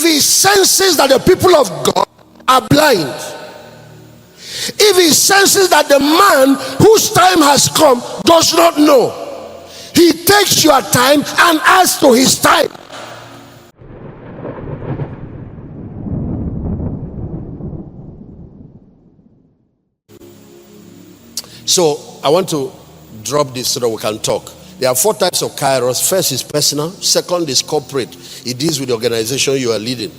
If he senses that the people of God are blind, if he senses that the man whose time has come does not know, he takes your time and adds to his time. So I want to drop this so that we can talk. There are 4 types of Kairos. First is personal. Second is corporate. It deals with the organization you are leading.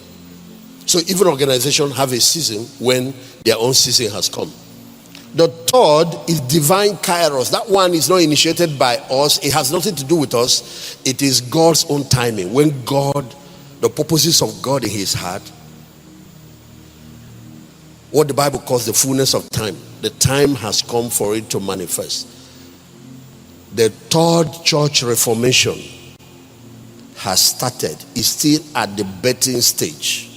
So even organizations have a season when their own season has come. The third is divine Kairos. That one is not initiated by us. It has nothing to do with us. It is God's own timing. When God, the purposes of God in his heart, what the Bible calls the fullness of time. The time has come for it to manifest. The third church reformation has started. It's still at the birthing stage.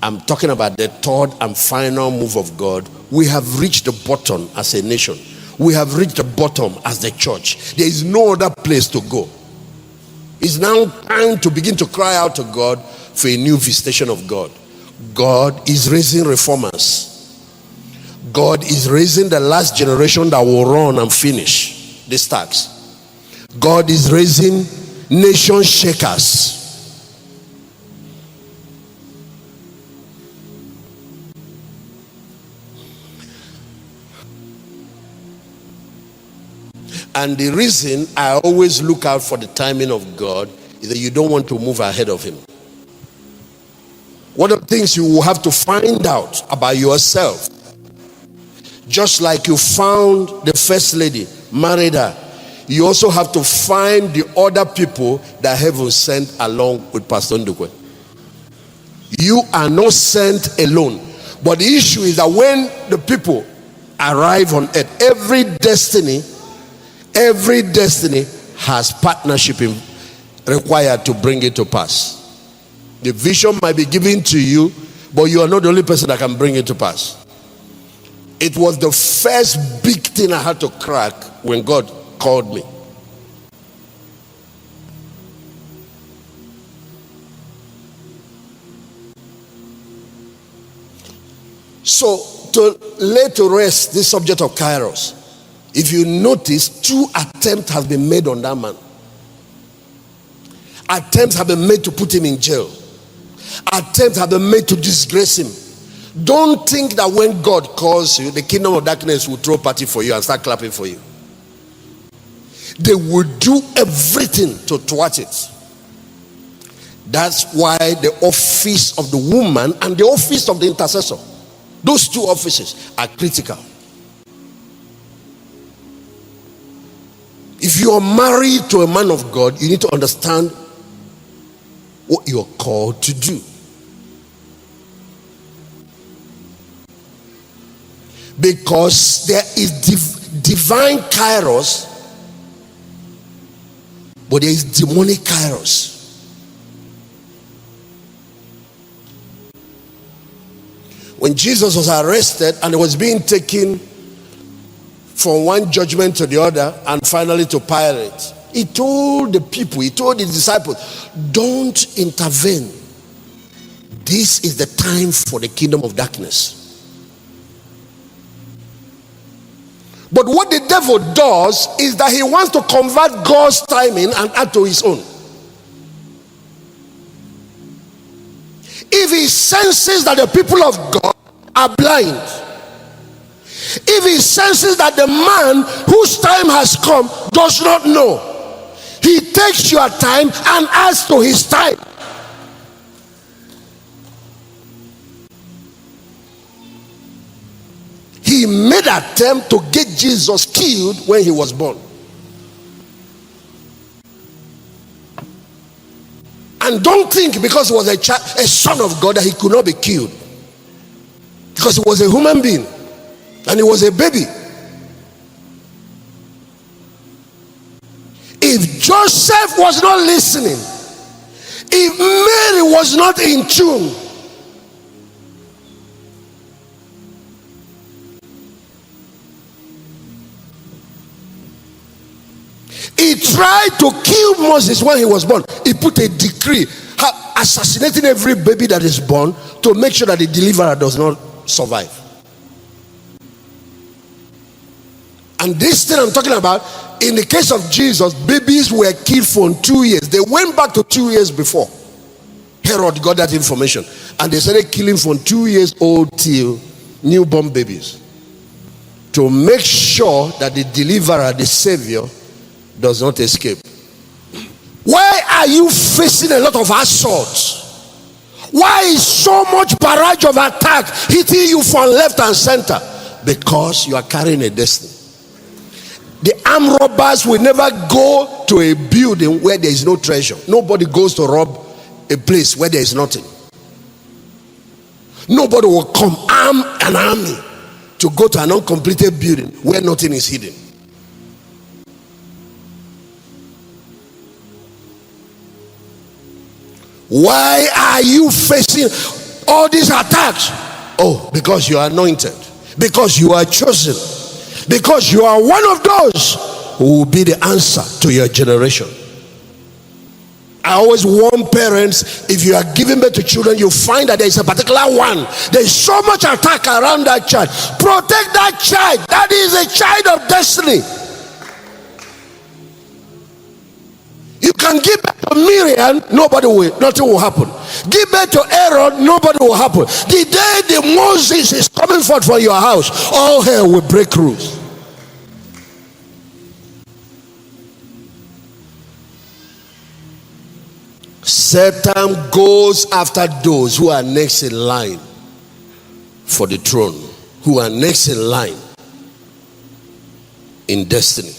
I'm talking about the third and final move of God. We have reached the bottom as a nation. We have reached the bottom as the church. There is no other place to go. It's now time to begin to cry out to God for a new visitation of God. God is raising reformers. God is raising the last generation that will run and finish this task. God is raising nation shakers. And the reason I always look out for the timing of God is that you don't want to move ahead of him. One of the things you will have to find out about yourself, just like you found the first lady, married her, you also have to find the other people that heaven sent along with Pastor Ndukwe. You are not sent alone. But the issue is that when the people arrive on earth, every destiny has partnership required to bring it to pass. The vision might be given to you, but you are not the only person that can bring it to pass. It was the first big thing I had to crack when God called me. So to lay to rest this subject of Kairos, if you notice, 2 attempts have been made on that man. Attempts have been made to put him in jail. Attempts have been made to disgrace him. Don't think that when God calls you, the kingdom of darkness will throw a party for you and start clapping for you. They will do everything to thwart it. That's why the office of the woman and the office of the intercessor, those 2 offices are critical. If you are married to a man of God, you need to understand what you are called to do. Because there is divine Kairos, but there is demonic Kairos. When Jesus was arrested and he was being taken from one judgment to the other and finally to Pilate, he told the people, he told the disciples, don't intervene. This is the time for the kingdom of darkness. But what the devil does is that he wants to convert God's timing and add to his own. If he senses that the people of God are blind, if he senses that the man whose time has come does not know, he takes your time and adds to his time. He made an attempt to get Jesus killed when he was born. And don't think because he was a son of God that he could not be killed. Because he was a human being and he was a baby. If Joseph was not listening, if Mary was not in tune, he tried to kill Moses when he was born. He put a decree. assassinating every baby that is born to make sure that the deliverer does not survive. And this thing I'm talking about, in the case of Jesus, babies were killed for 2 years. They went back to 2 years before Herod got that information, and they started killing from 2 years old till newborn babies, to make sure that the deliverer, the savior, does not escape. Why are you facing a lot of assaults? Why is so much barrage of attack hitting you from left and center? Because you are carrying a destiny. The armed robbers will never go to a building where there is no treasure. Nobody goes to rob a place where there is nothing. Nobody will come arm an army to go to an uncompleted building where nothing is hidden. Why are you facing all these attacks? Oh, because you are anointed, because you are chosen, because you are one of those who will be the answer to your generation. I always warn parents, if you are giving birth to children, you find that there is a particular one, there is so much attack around that child. Protect that child. That is a child of destiny. You can give birth to Miriam, nothing will happen. Give birth to Aaron, nobody will happen. The day the Moses is coming forth from your house, all hell will break loose. Satan goes after those who are next in line for the throne, who are next in line in destiny.